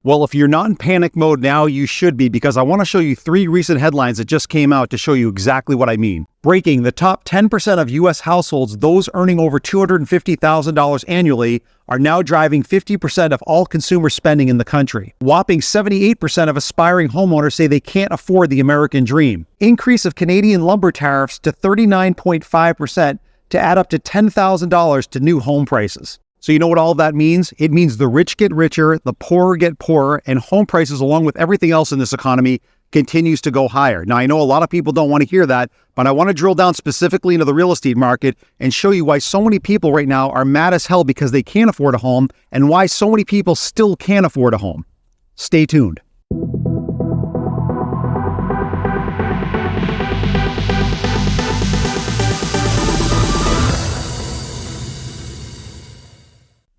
Well, if you're not in panic mode now, you should be, because I want to show you 3 recent headlines that just came out to show you exactly what I mean. Breaking: the top 10% of U.S. households, those earning over $250,000 annually, are now driving 50% of all consumer spending in the country. Whopping 78% of aspiring homeowners say they can't afford the American dream. Increase of Canadian lumber tariffs to 39.5% to add up to $10,000 to new home prices. So you know what all of that means? It means the rich get richer, the poor get poorer, and home prices, along with everything else in this economy, continues to go higher. Now, I know a lot of people don't want to hear that, but I want to drill down specifically into the real estate market and show you why so many people right now are mad as hell because they can't afford a home, and why so many people still can't afford a home. Stay tuned.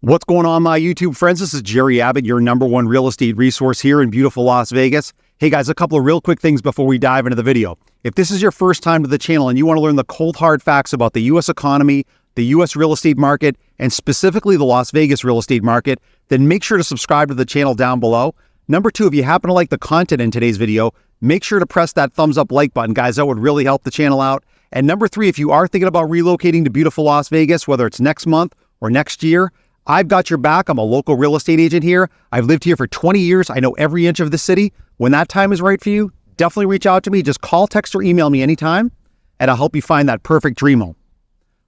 What's going on, my YouTube friends? This is Jerry Abbott, your #1 real estate resource here in beautiful Las Vegas. Hey guys, a couple of real quick things before we dive into the video. If this is your first time to the channel and you want to learn the cold hard facts about the U.S. economy, the U.S. real estate market, and specifically the Las Vegas real estate market, then make sure to subscribe to the channel down below. Number 2, if you happen to like the content in today's video, make sure to press that thumbs up like button, guys. That would really help the channel out. And number 3, if you are thinking about relocating to beautiful Las Vegas, whether it's next month or next year, I've got your back. I'm a local real estate agent here. I've lived here for 20 years. I know every inch of the city. When that time is right for you, definitely reach out to me. Just call, text, or email me anytime, and I'll help you find that perfect dream home.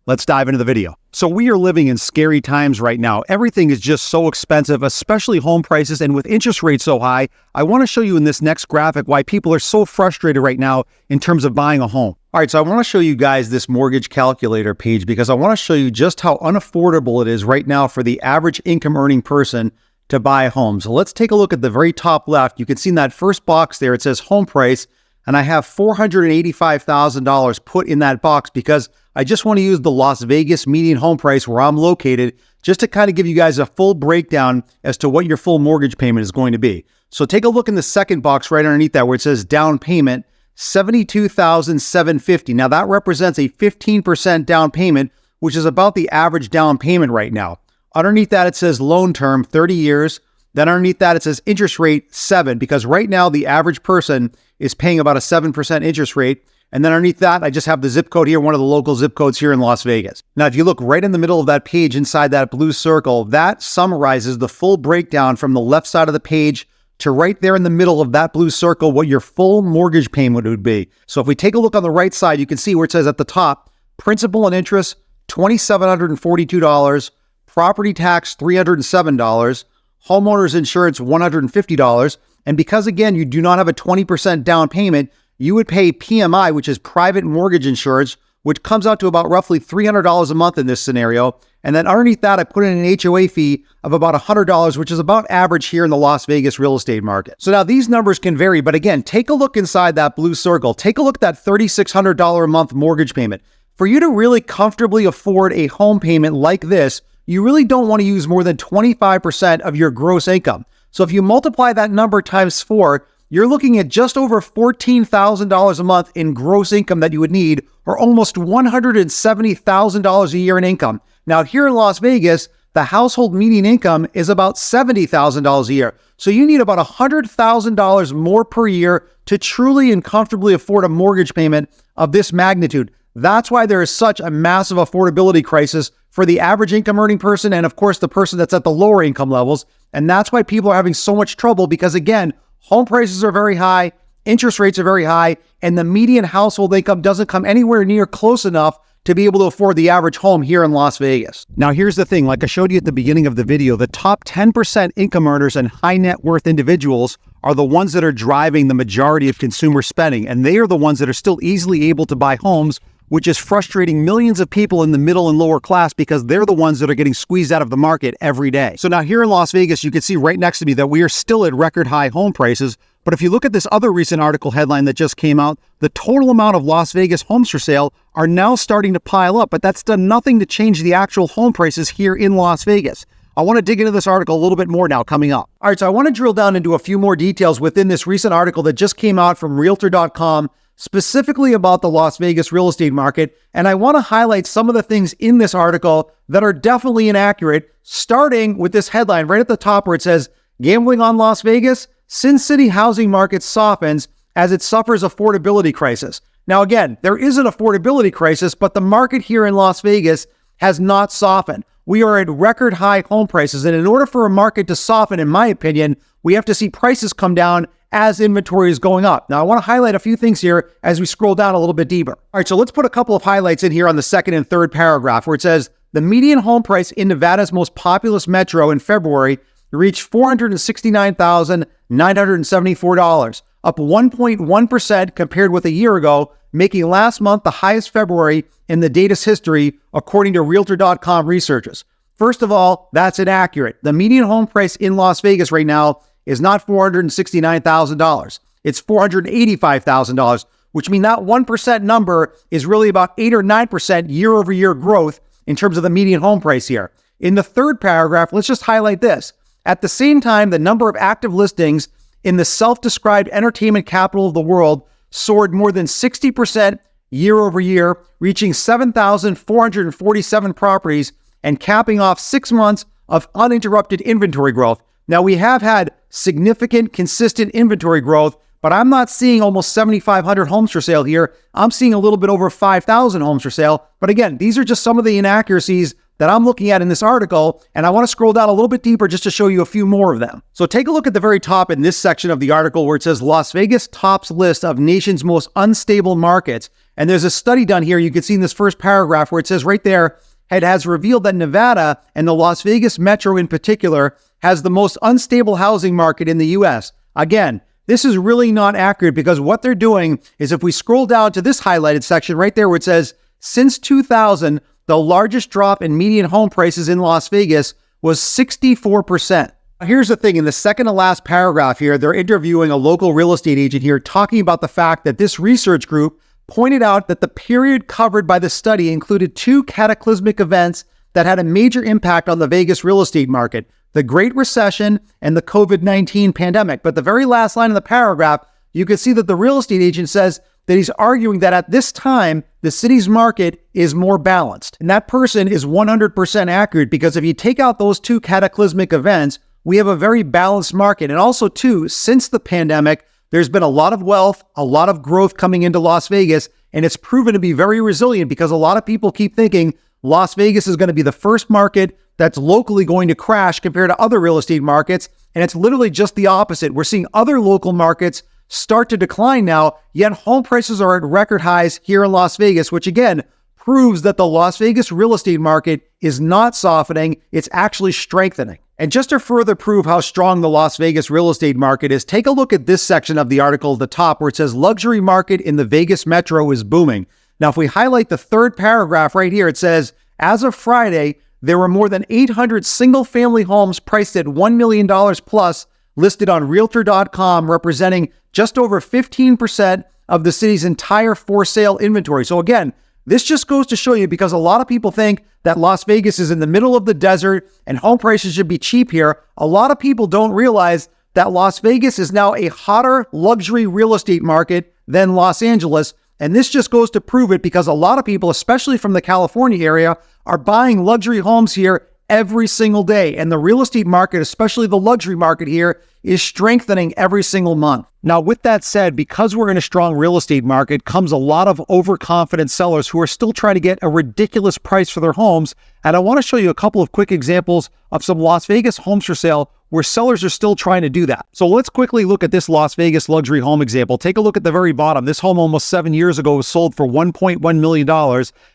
Let's dive into the video. So we are living in scary times right now. Everything is just so expensive, especially home prices, and with interest rates so high, I want to show you in this next graphic why people are so frustrated right now in terms of buying a home. All right, so I want to show you guys this mortgage calculator page because I want to show you just how unaffordable it is right now for the average income earning person to buy a home. So let's take a look at the very top left. You can see in that first box there, it says home price, and I have $485,000 put in that box because I just want to use the Las Vegas median home price where I'm located just to kind of give you guys a full breakdown as to what your full mortgage payment is going to be. So take a look in the second box right underneath that where it says down payment, $72,750. Now that represents a 15% down payment, which is about the average down payment right now. Underneath that, it says loan term, 30 years. Then underneath that, it says interest rate 7, because right now the average person is paying about a 7% interest rate. And then underneath that, I just have the zip code here, one of the local zip codes here in Las Vegas. Now, if you look right in the middle of that page inside that blue circle, that summarizes the full breakdown from the left side of the page to right there in the middle of that blue circle, what your full mortgage payment would be. So if we take a look on the right side, you can see where it says at the top, principal and interest, $2,742, property tax, $307, homeowners insurance, $150. And because, again, you do not have a 20% down payment, you would pay PMI, which is private mortgage insurance, which comes out to about roughly $300 a month in this scenario. And then underneath that, I put in an HOA fee of about $100, which is about average here in the Las Vegas real estate market. So now these numbers can vary, but again, take a look inside that blue circle. Take a look at that $3,600 a month mortgage payment. For you to really comfortably afford a home payment like this, you really don't want to use more than 25% of your gross income. So if you multiply that number times 4, you're looking at just over $14,000 a month in gross income that you would need, or almost $170,000 a year in income. Now, here in Las Vegas, the household median income is about $70,000 a year. So you need about $100,000 more per year to truly and comfortably afford a mortgage payment of this magnitude. That's why there is such a massive affordability crisis for the average income earning person and, of course, the person that's at the lower income levels. And that's why people are having so much trouble because, again, home prices are very high, interest rates are very high, and the median household income doesn't come anywhere near close enough to be able to afford the average home here in Las Vegas. Now, here's the thing. Like I showed you at the beginning of the video, the top 10% income earners and high net worth individuals are the ones that are driving the majority of consumer spending, and they are the ones that are still easily able to buy homes, which is frustrating millions of people in the middle and lower class because they're the ones that are getting squeezed out of the market every day. So now here in Las Vegas, you can see right next to me that we are still at record high home prices. But if you look at this other recent article headline that just came out, the total amount of Las Vegas homes for sale are now starting to pile up, but that's done nothing to change the actual home prices here in Las Vegas. I want to dig into this article a little bit more now coming up. All right, so I want to drill down into a few more details within this recent article that just came out from Realtor.com, specifically about the Las Vegas real estate market. And I want to highlight some of the things in this article that are definitely inaccurate, starting with this headline right at the top where it says, Gambling on Las Vegas? Sin City housing market softens as it suffers affordability crisis. Now again, there is an affordability crisis, but the market here in Las Vegas has not softened. We are at record high home prices, and in order for a market to soften, in my opinion, we have to see prices come down as inventory is going up. Now, I want to highlight a few things here as we scroll down a little bit deeper. All right, so let's put a couple of highlights in here on the second and third paragraph where it says, the median home price in Nevada's most populous metro in February reached $469,974, up 1.1% compared with a year ago, making last month the highest February in the data's history, according to Realtor.com researchers. First of all, that's inaccurate. The median home price in Las Vegas right now is not $469,000. It's $485,000, which means that 1% number is really about 8 or 9% year-over-year growth in terms of the median home price here. In the third paragraph, let's just highlight this. At the same time, the number of active listings in the self-described entertainment capital of the world soared more than 60% year over year, reaching 7,447 properties and capping off 6 months of uninterrupted inventory growth. Now, we have had significant, consistent inventory growth, but I'm not seeing almost 7,500 homes for sale here. I'm seeing a little bit over 5,000 homes for sale. But again, these are just some of the inaccuracies that I'm looking at in this article, and I want to scroll down a little bit deeper just to show you a few more of them. So take a look at the very top in this section of the article where it says Las Vegas tops list of nation's most unstable markets. And there's a study done here you can see in this first paragraph where it says right there, it has revealed that Nevada and the Las Vegas metro in particular has the most unstable housing market in the U.S. Again, this is really not accurate because what they're doing is if we scroll down to this highlighted section right there where it says, since 2000, the largest drop in median home prices in Las Vegas was 64%. Here's the thing, in the second to last paragraph here, they're interviewing a local real estate agent here talking about the fact that this research group pointed out that the period covered by the study included 2 cataclysmic events that had a major impact on the Vegas real estate market, the Great Recession and the COVID-19 pandemic. But the very last line of the paragraph, you can see that the real estate agent says that he's arguing that at this time, the city's market is more balanced. And that person is 100% accurate because if you take out those 2 cataclysmic events, we have a very balanced market. And also too, since the pandemic, there's been a lot of wealth, a lot of growth coming into Las Vegas, and it's proven to be very resilient because a lot of people keep thinking Las Vegas is going to be the first market that's locally going to crash compared to other real estate markets. And it's literally just the opposite. We're seeing other local markets start to decline now, yet home prices are at record highs here in Las Vegas, which again proves that the Las Vegas real estate market is not softening, it's actually strengthening. And just to further prove how strong the Las Vegas real estate market is, take a look at this section of the article at the top where it says luxury market in the Vegas metro is booming. Now, if we highlight the third paragraph right here, it says, as of Friday, there were more than 800 single-family homes priced at $1 million plus listed on Realtor.com, representing just over 15% of the city's entire for-sale inventory. So again, this just goes to show you because a lot of people think that Las Vegas is in the middle of the desert and home prices should be cheap here. A lot of people don't realize that Las Vegas is now a hotter luxury real estate market than Los Angeles. And this just goes to prove it because a lot of people, especially from the California area, are buying luxury homes here every single day. And the real estate market, especially the luxury market here, is strengthening every single month. Now, with that said, because we're in a strong real estate market, comes a lot of overconfident sellers who are still trying to get a ridiculous price for their homes. And I want to show you a couple of quick examples of some Las Vegas homes for sale where sellers are still trying to do that. So let's quickly look at this Las Vegas luxury home example. Take a look at the very bottom. This home almost 7 years ago was sold for $1.1 million.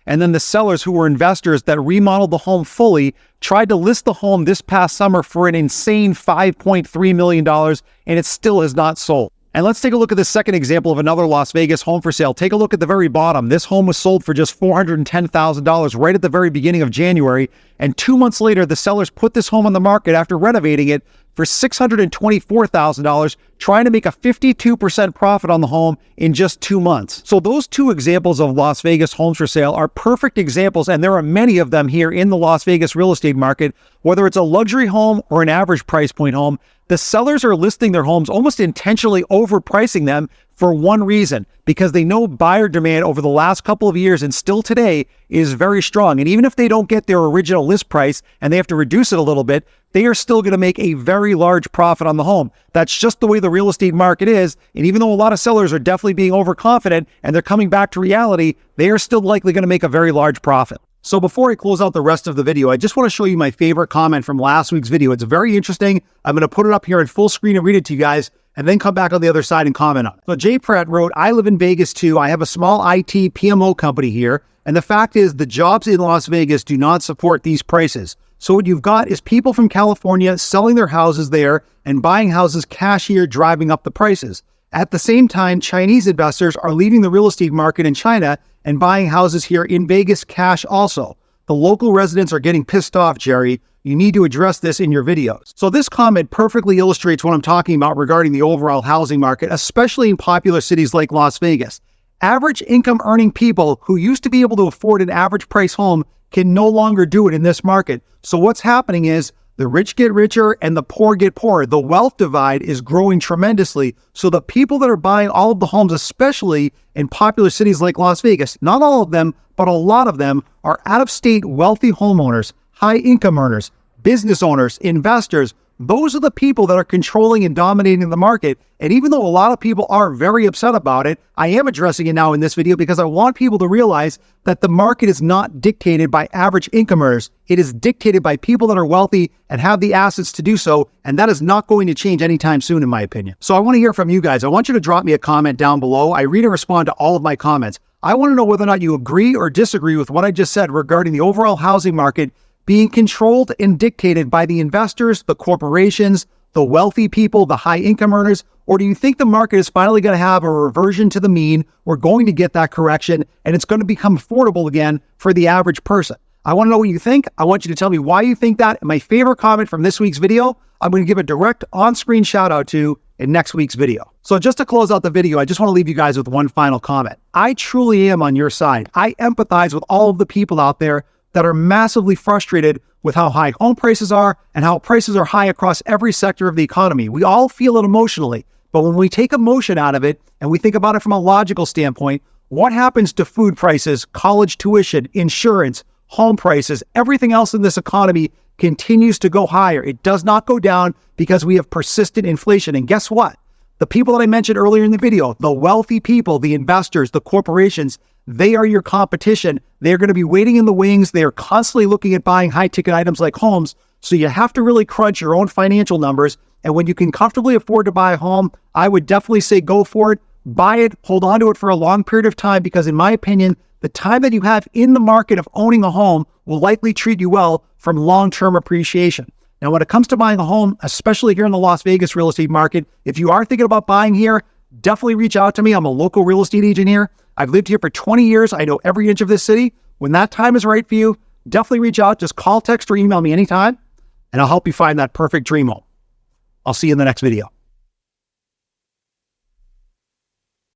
And then the sellers who were investors that remodeled the home fully tried to list the home this past summer for an insane $5.3 million, and it still has not sold. And let's take a look at the second example of another Las Vegas home for sale. Take a look at the very bottom. This home was sold for just $410,000 right at the very beginning of January. And 2 months later, the sellers put this home on the market after renovating it for $624,000, trying to make a 52% profit on the home in just 2 months. So those 2 examples of Las Vegas homes for sale are perfect examples, and there are many of them here in the Las Vegas real estate market. Whether it's a luxury home or an average price point home, the sellers are listing their homes almost intentionally overpricing them for one reason, because they know buyer demand over the last couple of years and still today is very strong. And even if they don't get their original list price and they have to reduce it a little bit, they are still going to make a very large profit on the home. That's just the way the real estate market is. And even though a lot of sellers are definitely being overconfident and they're coming back to reality, they are still likely going to make a very large profit. So before I close out the rest of the video, I just want to show you my favorite comment from last week's video. It's very interesting. I'm going to put it up here in full screen and read it to you guys, and then come back on the other side and comment on it. So Jay Pratt wrote, I live in Vegas too. I have a small IT PMO company here. And the fact is the jobs in Las Vegas do not support these prices. So what you've got is people from California selling their houses there and buying houses cash here, driving up the prices. At the same time, Chinese investors are leaving the real estate market in China and buying houses here in Vegas cash also. The local residents are getting pissed off, Jerry. You need to address this in your videos. So this comment perfectly illustrates what I'm talking about regarding the overall housing market, especially in popular cities like Las Vegas. Average income earning people who used to be able to afford an average price home can no longer do it in this market. So what's happening is the rich get richer and the poor get poorer. The wealth divide is growing tremendously. So the people that are buying all of the homes, especially in popular cities like Las Vegas, not all of them, but a lot of them are out-of-state wealthy homeowners, high income earners, business owners, investors. Those are the people that are controlling and dominating the market. And even though a lot of people are very upset about it, I am addressing it now in this video because I want people to realize that the market is not dictated by average income earners. It is dictated by people that are wealthy and have the assets to do so. And that is not going to change anytime soon, in my opinion. So I want to hear from you guys. I want you to drop me a comment down below. I read and respond to all of my comments. I want to know whether or not you agree or disagree with what I just said regarding the overall housing market being controlled and dictated by the investors, the corporations, the wealthy people, the high income earners, or do you think the market is finally going to have a reversion to the mean? We're going to get that correction and it's going to become affordable again for the average person. I want to know what you think. I want you to tell me why you think that. And my favorite comment from this week's video, I'm going to give a direct on-screen shout out to in next week's video. So just to close out the video, I just want to leave you guys with one final comment. I truly am on your side. I empathize with all of the people out there that are massively frustrated with how high home prices are and how prices are high across every sector of the economy. We all feel it emotionally, but when we take emotion out of it and we think about it from a logical standpoint, what happens to food prices, college tuition, insurance, home prices, everything else in this economy continues to go higher. It does not go down because we have persistent inflation. And guess what? The people that I mentioned earlier in the video, the wealthy people, the investors, the corporations, they are your competition. They're going to be waiting in the wings. They are constantly looking at buying high-ticket items like homes. So you have to really crunch your own financial numbers. And when you can comfortably afford to buy a home, I would definitely say go for it. Buy it, hold on to it for a long period of time, because in my opinion, the time that you have in the market of owning a home will likely treat you well from long-term appreciation. Now, when it comes to buying a home, especially here in the Las Vegas real estate market, if you are thinking about buying here, definitely reach out to me. I'm a local real estate agent here. I've lived here for 20 years. I know every inch of this city. When that time is right for you, definitely reach out. Just call, text, or email me anytime, and I'll help you find that perfect dream home. I'll see you in the next video.